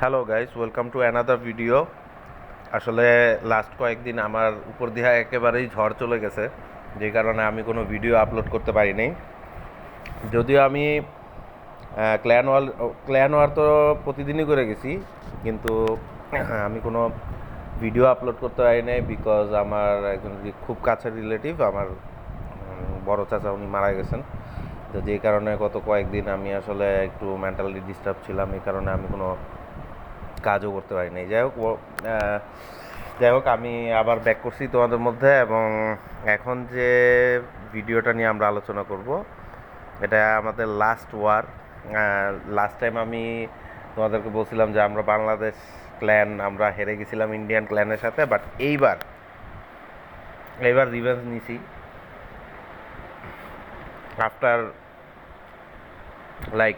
Hello guys, welcome to another video. আসলে last কয়েকদিন আমার উপর দিয়ে একেবারেই ঝড় চলে গেছে, যে কারণে আমি কোনো ভিডিও আপলোড করতে পারিনি। যদিও আমি ক্ল্যান ওয়ার তো প্রতিদিনই করে গেছি, কিন্তু আমি কোনো ভিডিও আপলোড করতে পারি নাই বিকজ আমার একজন খুব কাছের রিলেটিভ, আমার বড় চাচা, উনি মারা গেছেন। তো যেই কারণে গত কয়েকদিন আমি আসলে একটু মেন্টালি ডিস্টার্ব ছিলাম, এই কারণে আমি কোনো কাজও করতে পারিনি। যাই হোক, আমি আবার ব্যাক করছি তোমাদের মধ্যে, এবং এখন যে ভিডিওটা নিয়ে আমরা আলোচনা করব, এটা আমাদের লাস্ট ওয়ার। লাস্ট টাইম আমি তোমাদেরকে বলছিলাম যে আমরা বাংলাদেশ ক্ল্যান আমরা হেরে গেছিলাম ইন্ডিয়ান ক্ল্যানের সাথে, বাট এইবার রিভেঞ্জ নিছি আফটার লাইক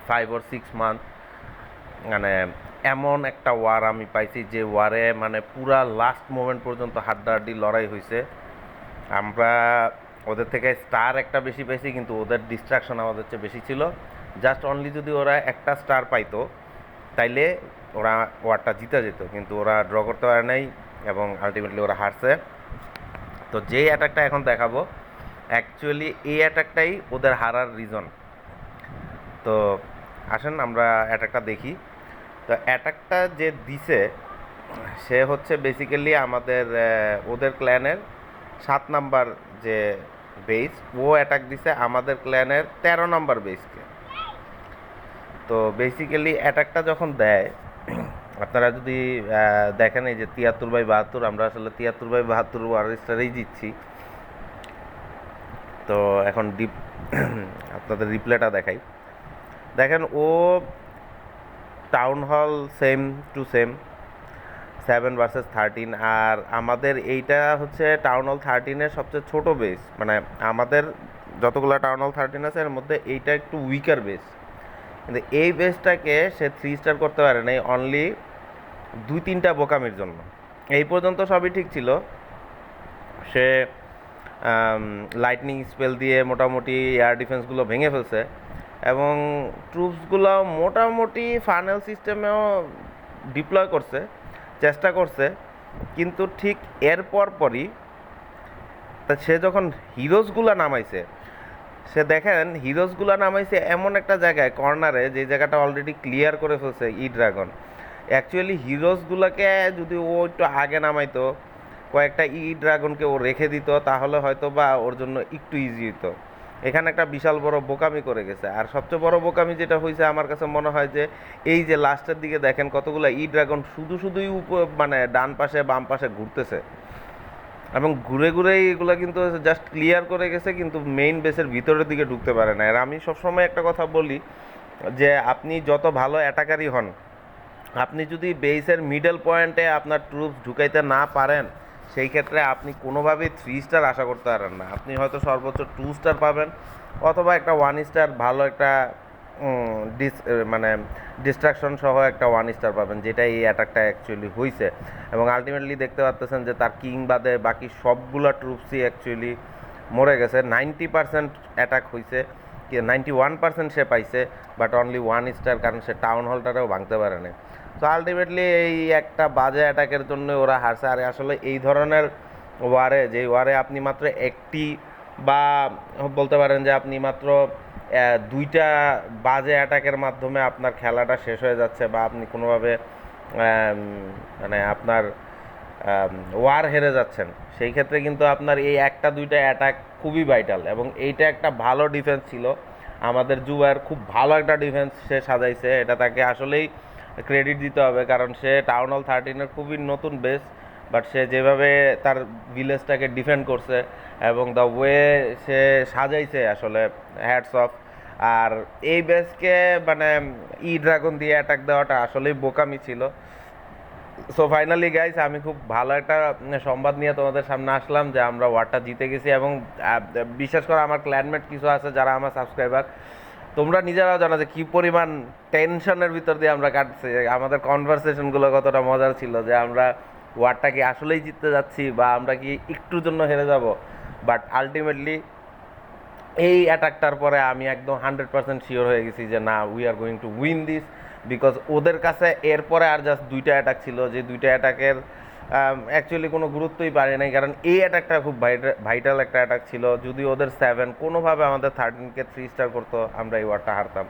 5 or 6 মান্থ। মানে এমন একটা ওয়ার আমি পাইছি যে ওয়ারে মানে পুরা লাস্ট মোমেন্ট পর্যন্ত হাড্ডাহাড্ডি লড়াই হয়েছে। আমরা ওদের থেকে স্টার একটা বেশি পাইছি, কিন্তু ওদের ডিস্ট্রাকশন আমাদের চেয়ে বেশি ছিল। জাস্ট অনলি যদি ওরা একটা স্টার পাইতো তাইলে ওরা ওয়ারটা জিতে যেত, কিন্তু ওরা ড্র করতে পারে নাই এবং আলটিমেটলি ওরা হারছে। তো যেই অ্যাটাকটা এখন দেখাবো, অ্যাকচুয়ালি এই অ্যাটাকটাই ওদের হারার রিজন। তো আসেন আমরা অ্যাটাকটা দেখি। তো অ্যাটাকটা যে দিছে সে হচ্ছে বেসিক্যালি আমাদের ওদের ক্ল্যানের 7 নাম্বার যে বেস, ও অ্যাটাক দিছে আমাদের ক্ল্যানের 13 নাম্বার বেসকে। তো বেসিক্যালি অ্যাটাকটা যখন দেয়, আপনারা যদি দেখেন, এই যে 73/72, আমরা আসলে 73/72 ওয়ার স্টারেই জিতছি। তো এখন আপনাদের রিপ্লেটা দেখাই। দেখেন, ও town hall same to same 7 versus 13, আর আমাদের এইটা হচ্ছে টাউন হল 13-এর সবচেয়ে ছোট বেস। মানে আমাদের যতগুলো টাউন হল 13 আছে এর মধ্যে এইটা একটু উইকার বেস, কিন্তু এই বেসটাকে সে 3 স্টার করতে পারে নাই অনলি 2-3টা বোকামির জন্য। এই পর্যন্ত সবই ঠিক ছিল। সে লাইটনিং স্পেল দিয়ে মোটামুটি এয়ার ডিফেন্সগুলো ভেঙে ফেলছে, এবং ট্রুপসগুলো মোটামুটি ফানেল সিস্টেমেও ডিপ্লয় করছে, চেষ্টা করছে। কিন্তু ঠিক এর পরই তা সে যখন হিরোজগুলো নামাইছে, সে দেখেন হিরোজগুলো নামাইছে এমন একটা জায়গায় কর্নারে, যে জায়গাটা অলরেডি ক্লিয়ার করে ফেলছে ই ড্রাগন। অ্যাকচুয়ালি হিরোজগুলোকে যদি ও একটু আগে নামাইতো, কয়েকটা ই ড্রাগনকে ও রেখে দিত, তাহলে হয়তো বা ওর জন্য একটু ইজি হতো। এখানে একটা বিশাল বড় বোকামি করে গেছে। আর সবচেয়ে বড় বোকামি যেটা হয়েছে আমার কাছে মনে হয় যে, এই যে লাস্টের দিকে দেখেন কতগুলো ই ড্রাগন শুধুই মানে ডান পাশে বাম পাশে ঘুরতেছে, এবং ঘুরে ঘুরে এগুলো কিন্তু জাস্ট ক্লিয়ার করে গেছে, কিন্তু মেইন বেসের ভিতরের দিকে ঢুকতে পারে না। আর আমি সবসময় একটা কথা বলি যে, আপনি যত ভালো অ্যাটাকারই হন, আপনি যদি বেসের মিডল পয়েন্টে আপনার ট্রুপস ঢুকাইতে না পারেন, সেই ক্ষেত্রে আপনি কোনোভাবেই 3 স্টার আশা করতে পারেন না। আপনি হয়তো সর্বোচ্চ 2 স্টার পাবেন, অথবা একটা 1 স্টার ভালো একটা মানে ডিস্ট্রাকশন সহ একটা 1 স্টার পাবেন, যেটা এই অ্যাটাকটা অ্যাকচুয়ালি হয়েছে। এবং আলটিমেটলি দেখতে পাচ্ছেন যে তার কিং বাদে বাকি সবগুলা ট্রুপসই অ্যাকচুয়ালি মরে গেছে। 90% অ্যাটাক হয়েছে, 91% সে পাইছে, বাট অনলি 1 স্টার, কারণ সে টাউন হলটারেও ভাঙতে পারে না। তো আলটিমেটলি এই একটা বাজে অ্যাটাকের জন্য ওরা হারছে। আর আসলে এই ধরনের ওয়ারে, যে ওয়ারে আপনি মাত্র একটি বা বলতে পারেন যে আপনি মাত্র 2টা বাজে অ্যাটাকের মাধ্যমে আপনার খেলাটা শেষ হয়ে যাচ্ছে, বা আপনি কোনোভাবে মানে আপনার ওয়ার হেরে যাচ্ছেন, সেই ক্ষেত্রে কিন্তু আপনার এই 1টা 2টা অ্যাটাক খুবই ভাইটাল। এবং এইটা একটা ভালো ডিফেন্স ছিল আমাদের জুবায়ের, খুব ভালো একটা ডিফেন্স সে সাজাইছে, এটা তাকে আসলেই ক্রেডিট দিতে হবে, কারণ সে টাউন হল 13-এর খুবই নতুন বেস, বাট সে যেভাবে তার ভিলেজটাকে ডিফেন্ড করছে এবং দ্য ওয়ে সে সাজাইছে, আসলে হ্যাটস অফ। আর এই বেসকে মানে ই ড্রাগন দিয়ে অ্যাটাক দেওয়াটা আসলেই বোকামি ছিল। সো ফাইনালি গাইস, আমি খুব ভালো একটা সংবাদ নিয়ে তোমাদের সামনে আসলাম যে আমরা ওয়ারটা জিতে গেছি। এবং বিশেষ করে আমার ক্ল্যানমেট কিছু আছে যারা আমার সাবস্ক্রাইবার, তোমরা নিজেরাও জানো যে কী পরিমাণ টেনশনের ভিতর দিয়ে আমরা কাটছি, আমাদের কনভারসেশনগুলো কতটা মজার ছিল, যে আমরা ওয়ারটা কি আসলেই জিততে যাচ্ছি, বা আমরা কি একটুর জন্য হেরে যাব। বাট আলটিমেটলি এই অ্যাটাকটার পরে আমি একদম 100% শিওর হয়ে গেছি যে না, we are going to win this. Because ওদের কাছে এরপরে আর জাস্ট 2টা অ্যাটাক ছিল, যে 2টা অ্যাটাকের অ্যাকচুয়ালি কোনো গুরুত্বই পারে নাই, কারণ এই অ্যাটাকটা খুব ভাইটাল একটা অ্যাটাক ছিল। যদি ওদের 7 কোনোভাবে আমাদের 13কে 3 স্টার করতো, আমরা এই ওয়ারটা হারতাম।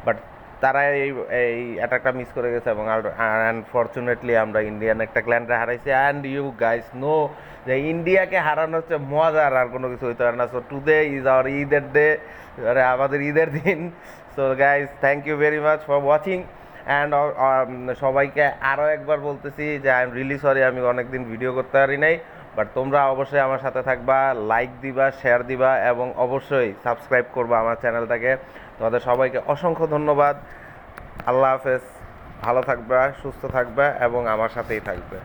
বাট তারা এই এই অ্যাটাকটা মিস করে গেছে, এবং আনফর্চুনেটলি আমরা ইন্ডিয়ান একটা ক্ল্যানটা হারাইছি। অ্যান্ড ইউ গাইস নো যে ইন্ডিয়াকে হারানো হচ্ছে মজার, আর কোনো কিছু হইতে পারে না। সো টুডে ইজ আওয়ার ঈদের ডে, আমাদের ঈদের দিন। So guys, thank you very much for watching. And সবাইকে আরও একবার বলতেছি যে আই এম রিয়েলি সরি, আমি অনেকদিন ভিডিও করতে পারি নাই। বাট তোমরা অবশ্যই আমার সাথে থাকবা, লাইক দিবা, শেয়ার দিবা, এবং অবশ্যই সাবস্ক্রাইব করবা আমার চ্যানেলটাকে। তোমাদের সবাইকে অসংখ্য ধন্যবাদ। আল্লাহ হাফেজ। ভালো থাকবা, সুস্থ থাকবা, এবং আমার সাথেই থাকবে।